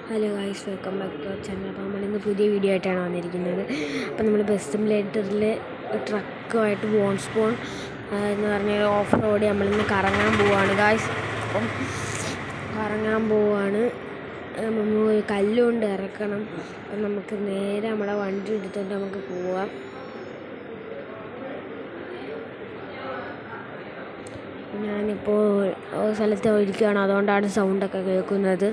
Hello guys, welcome back to our channel. അപ്പോൾ നമ്മളിന്ന് പുതിയ വീഡിയോ ആയിട്ടാണ് വന്നിരിക്കുന്നത്. അപ്പോൾ നമ്മൾ ബസ് സിമുലേറ്ററിൽ ട്രക്കുമായിട്ട് വോൺസ്പോൺ എന്ന് പറഞ്ഞ ഓഫ് റോഡ് നമ്മളിന്ന് കറങ്ങാൻ പോവുകയാണ് ഗൈസ്. അപ്പം കറങ്ങാൻ പോവുകയാണ്. ഒരു കല്ലുകൊണ്ട് ഇറക്കണം. അപ്പം നമുക്ക് നേരെ നമ്മളെ വണ്ടി എടുത്തുകൊണ്ട് നമുക്ക് പോവാം. ഞാനിപ്പോൾ സ്ഥലത്ത് ഇരിക്കുകയാണ്, അതുകൊണ്ടാണ് സൗണ്ടൊക്കെ കേൾക്കുന്നത്.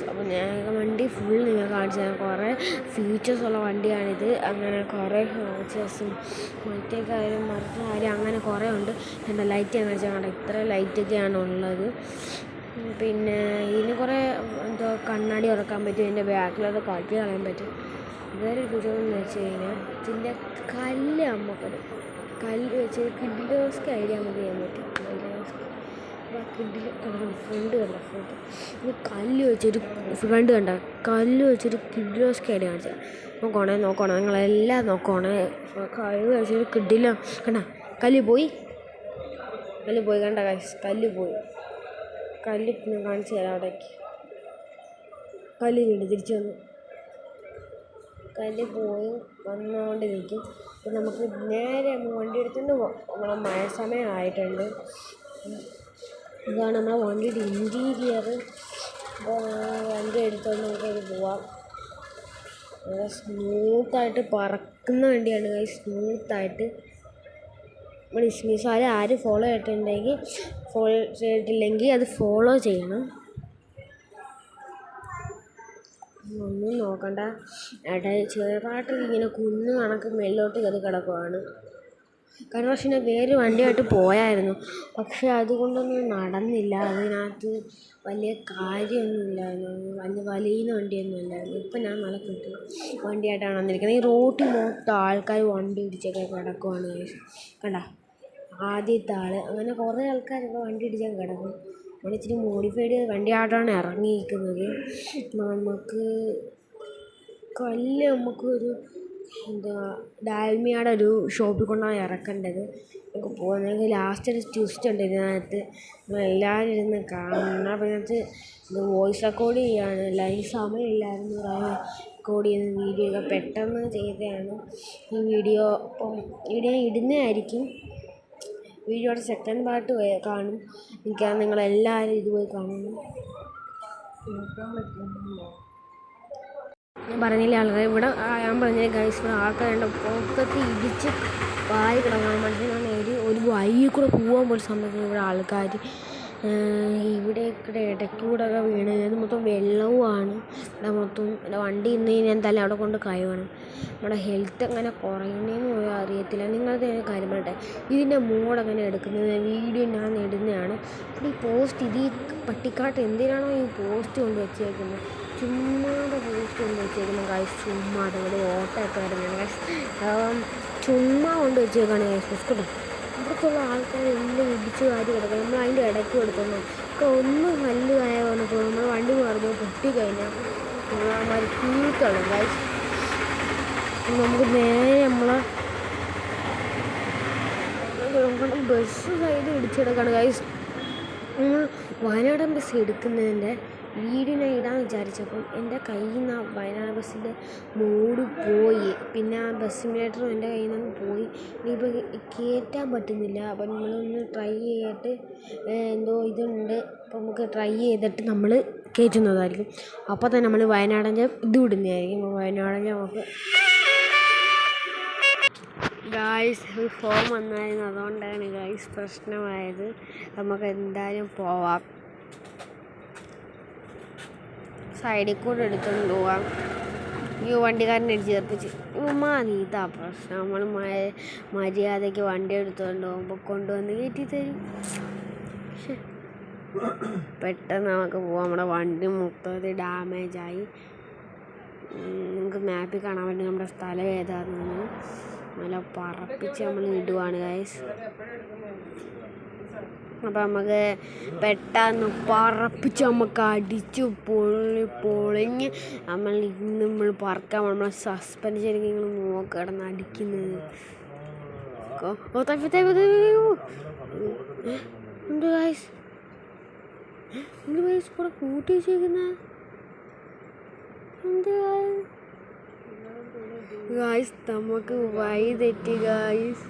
അപ്പോൾ ഞാൻ വണ്ടി ഫുൾ നിങ്ങൾ കാണിച്ചു തരാം. കുറേ ഫീച്ചേഴ്സുള്ള വണ്ടിയാണിത്. അങ്ങനെ കുറേ ഫീച്ചേഴ്സും മറ്റേ കാര്യം മറിച്ച കാര്യം അങ്ങനെ കുറേ ഉണ്ട്. എൻ്റെ ലൈറ്റ് ഞാൻ കാണിച്ചാൽ കണ്ട ഇത്ര ലൈറ്റൊക്കെയാണ് ഉള്ളത്. പിന്നെ ഇതിന് കുറേ എന്തോ കണ്ണാടി ഉറക്കാൻ പറ്റും. ഇതിൻ്റെ ബാക്കിലൊക്കെ കാറ്റ് കളയാൻ പറ്റും. വേറെ ഗുണമെന്ന് വെച്ച് കഴിഞ്ഞാൽ ഇതിൻ്റെ കല്ല് നമുക്കൊരു കല്ല് വെച്ച് കിഡിലോസ്ക്ക് ഐഡിയ നമുക്ക് ചെയ്യാൻ പറ്റും. ഫ്രണ്ട് കണ്ട ഫ്രണ്ട് ഇത് കല്ല് വെച്ചൊരു കിഡിലോസ്ക്ക് ഐഡിയ കാണിച്ചാൽ നോക്കണേ നിങ്ങളെല്ലാം നോക്കണേ. കല്ല് വെച്ചൊരു കിഡിലോ കണ്ട കല്ല് പോയി കണ്ട കല്ല് പോയി. കല്ല് ഞാൻ കാണിച്ചു തരാം. അവിടേക്ക് കല്ല് വീണ്ടും തിരിച്ചു വന്നു. കല്ല് പോയി വന്നുകൊണ്ടിരിക്കും. അപ്പം നമുക്ക് നേരെ വണ്ടി എടുത്തുകൊണ്ട് പോകാം. നമ്മളെ മഴ സമയമായിട്ടുണ്ട്. ഇതാണ് നമ്മളെ വണ്ടിയുടെ ഇൻറ്റീരിയർ. വണ്ടി എടുത്തുകൊണ്ട് നമുക്കത് പോവാം. നല്ല സ്മൂത്തായിട്ട് പറക്കുന്ന വണ്ടിയാണ് കൈ. സ്മൂത്തായിട്ട് നമ്മൾ ഇസ്മിസാരെ ആര് ഫോളോ ചെയ്തിട്ടില്ലെങ്കിൽ അത് ഫോളോ ചെയ്യണം. ഒന്നും നോക്കണ്ട. ചെറുതായിട്ട് ഇങ്ങനെ കുന്ന് കണക്ക് മേലോട്ട് കയറി കിടക്കുവാണ്. കഴിഞ്ഞ വർഷം ഞാൻ വേറെ വണ്ടിയായിട്ട് പോയായിരുന്നു, പക്ഷെ അതുകൊണ്ടൊന്നും നടന്നില്ല. അതിനകത്ത് വലിയ കാര്യമൊന്നും ഇല്ലായിരുന്നു. വലിയ വണ്ടിയൊന്നും ഇല്ലായിരുന്നു. ഇപ്പം ഞാൻ നല്ല കിട്ടും വണ്ടിയായിട്ടാണ് വന്നിരിക്കുന്നത്. ഈ റോട്ടിൽ മൊത്തം ആൾക്കാർ വണ്ടി ഇടിച്ചൊക്കെ കിടക്കുവാണ്. കണ്ട ആദ്യത്തെ ആൾ അങ്ങനെ കുറേ ആൾക്കാരൊക്കെ വണ്ടി ഇടിച്ചൊക്കെ കിടക്കും. നമ്മൾ ഇച്ചിരി മോഡിഫൈഡ് വണ്ടിയായിട്ടാണ് ഇറങ്ങിയിരിക്കുന്നത്. നമുക്ക് നമുക്കൊരു ഡാൽമിയയുടെ ഒരു ഷോപ്പിൽ കൊണ്ടാണ് ഇറക്കേണ്ടത്. നമുക്ക് പോകുന്നത് ലാസ്റ്റ് ഒരു ട്വിസ്റ്റ് ഉണ്ട് ഇതിനകത്ത്. എല്ലാവരും ഇരുന്ന് കാണണം. അപ്പോൾ ഇതിനകത്ത് വോയിസ് റെക്കോർഡ് ചെയ്യുകയാണ്. ലൈവ് സമയമില്ലായിരുന്നു റെക്കോർഡ് ചെയ്യുന്ന വീഡിയോ ഒക്കെ പെട്ടെന്ന് ചെയ്തതാണ് ഈ വീഡിയോ. അപ്പം വീഡിയോ ഇടുന്നതായിരിക്കും. വീഡിയോയുടെ സെക്കൻഡ് പാർട്ട് കാണും. എനിക്കത് നിങ്ങളെല്ലാവരും ഇതുപോയി കാണണം. ഞാൻ പറഞ്ഞില്ല ആൾക്കാർ ഇവിടെ ഞാൻ പറഞ്ഞ ഗൈസ് ഇവിടെ ആൾക്കാരുണ്ട്. പുറത്തൊക്കെ ഇടിച്ച് വായി കിടക്കാൻ മനസ്സിലാണ്. ഒരു വഴിയിൽ കൂടെ പോകാൻ പോലും സമയത്ത് ഇവിടെ ആൾക്കാർ ഇവിടെയൊക്കെ ഇടയ്ക്കൂടെയൊക്കെ വീണ്. അത് മൊത്തം വെള്ളവുമാണ്. ഇവിടെ മൊത്തം എൻ്റെ വണ്ടി ഇന്ന് ഞാൻ എന്തായാലും അവിടെ കൊണ്ട് കഴിയണം. നമ്മുടെ ഹെൽത്ത് എങ്ങനെ കുറയുന്നതെന്ന് പോലും അറിയത്തില്ല. നിങ്ങളുടെ കാര്യം പറയട്ടെ, ഇതിൻ്റെ മോഡെങ്ങനെ എടുക്കുന്നത് വീഡിയോ ഞാൻ ഇടുന്നതാണ്. അപ്പോൾ ഈ പോസ്റ്റ് ഈ പട്ടിക്കാട്ട് എന്തിനാണോ ഈ പോസ്റ്റ് കൊണ്ട് വെച്ചേക്കുന്നത്? ചുമ്മാതെ പോസ്റ്റ് കൊണ്ട് വെച്ചേക്കുന്നത് ഗൈസ്. ചുമ്മാ അതുകൊണ്ട് ഓട്ടമൊക്കെ വരുന്നതാണ് ഗൈസ്. ചുമ്മാ കൊണ്ട് വെച്ചേക്കാണ് ഗൈസ്. കേട്ടോ ഇവിടുത്തുള്ള ആൾക്കാരെല്ലാം ഇടിച്ച് കാര്യം കിടക്കും. നമ്മൾ അതിൻ്റെ ഇടയ്ക്ക് എടുക്കുന്നു ഒക്കെ ഒന്നും കല്ലുകായ വന്നപ്പോൾ നമ്മൾ വണ്ടി മറിഞ്ഞു പൊട്ടിക്കഴിഞ്ഞാൽ നമ്മളമാർ കീഴ്ത്തള്ളും ഗൈസ്. നമുക്ക് നേരെ നമ്മളെ ബസ് സൈഡ് ഇടിച്ചെടുക്കാണ് ഗൈസ്. വയനാടൻ ബസ് എടുക്കുന്നതിൻ്റെ വീഡിയോ ഞാൻ ഇടാൻ വിചാരിച്ചപ്പം എൻ്റെ കയ്യിൽ നിന്ന് ആ വയനാട് ബസ്സിൻ്റെ മോഡ് പോയി. പിന്നെ ആ ബസ് സിമുലേറ്ററും എൻ്റെ കയ്യിൽ നിന്ന് പോയി. ഇനിയിപ്പോൾ കയറ്റാൻ പറ്റുന്നില്ല. അപ്പം നമ്മളൊന്ന് ട്രൈ ചെയ്തിട്ട് എന്തോ ഇതുണ്ട്. അപ്പോൾ നമുക്ക് ട്രൈ ചെയ്തിട്ട് നമ്മൾ കയറ്റുന്നതായിരിക്കും. അപ്പോൾ തന്നെ നമ്മൾ വയനാടൻ്റെ ഇത് വിടുന്നതായിരിക്കും. അപ്പോൾ വയനാടൻ്റെ നമുക്ക് ഗായ്സ് ഫോം വന്നായിരുന്നു. അതുകൊണ്ടാണ് ഗായ്സ് പ്രശ്നമായത്. നമുക്ക് എന്തായാലും പോവാം. സൈഡിൽ കൂടെ എടുത്തുകൊണ്ട് പോവാം. ഈ വണ്ടിക്കാരനെ ഇടിച്ച് ചേർപ്പിച്ച് നീതാ പ്രശ്നം. നമ്മൾ മര്യാദയ്ക്ക് വണ്ടി എടുത്തുകൊണ്ട് പോകുമ്പോൾ കൊണ്ടുവന്ന് കയറ്റി തരും. പെട്ടെന്ന് നമുക്ക് പോവാം. നമ്മുടെ വണ്ടി മൊത്തത്തിൽ ഡാമേജായി. നിങ്ങൾക്ക് മാപ്പിൽ കാണാൻ പറ്റും നമ്മുടെ സ്ഥലം ഏതാണെന്ന്. നല്ല പറപ്പിച്ച് നമ്മൾ ഇടുവാണ് ഗൈസ്. അപ്പം നമുക്ക് പെട്ടെന്ന് പറപ്പിച്ച് നമുക്ക് അടിച്ച് പൊളിഞ്ഞ് നമ്മൾ പറക്കാൻ നമ്മളെ സസ്പെൻഷൻ നിങ്ങൾ നോക്കിടന്ന് അടിക്കുന്നത്. എന്ത് ഗൈസ് ഇവിടെ കൂട്ടി വെച്ചേക്കുന്ന എന്ത് ഗൈസ് നമുക്ക് വഴി തെറ്റി ഗൈസ്.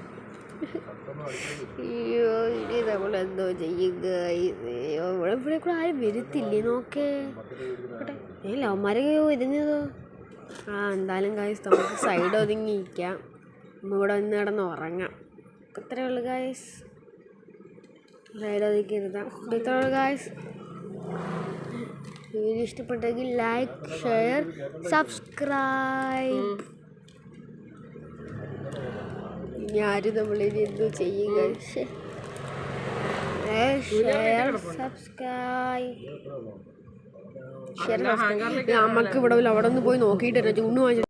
അയ്യോ ഇനി നമ്മളെന്തോ ചെയ്യും ഗൈസ്. അയ്യോ ഇവിടെ കൂടെ ആരും വരുത്തില്ലേ നോക്കേ ലവന്മാരെ വരുന്നതോ. എന്തായാലും ഗൈസ് നമുക്ക് സൈഡ് ഒതുങ്ങിയിരിക്കാം. ഇവിടെ വന്ന് കിടന്ന് ഉറങ്ങാം. ഇത്രേ ഉള്ളു ഗൈസ്. സൈഡ് ഒതുക്കി ഇരുത്താം. ഇത്രേ ഉള്ളു ഗൈസ്. വീഡിയോ ഇഷ്ടപ്പെട്ടെങ്കിൽ ലൈക്ക് ഷെയർ സബ്സ്ക്രൈബ്. ഇനി ആരും നമ്മളിനി എന്തോ ചെയ്യുക. Share subscribe. നമുക്ക് ഇവിടെ അവിടെ നിന്ന് പോയി നോക്കിയിട്ട് ചൂണ് വാങ്ങിച്ചു.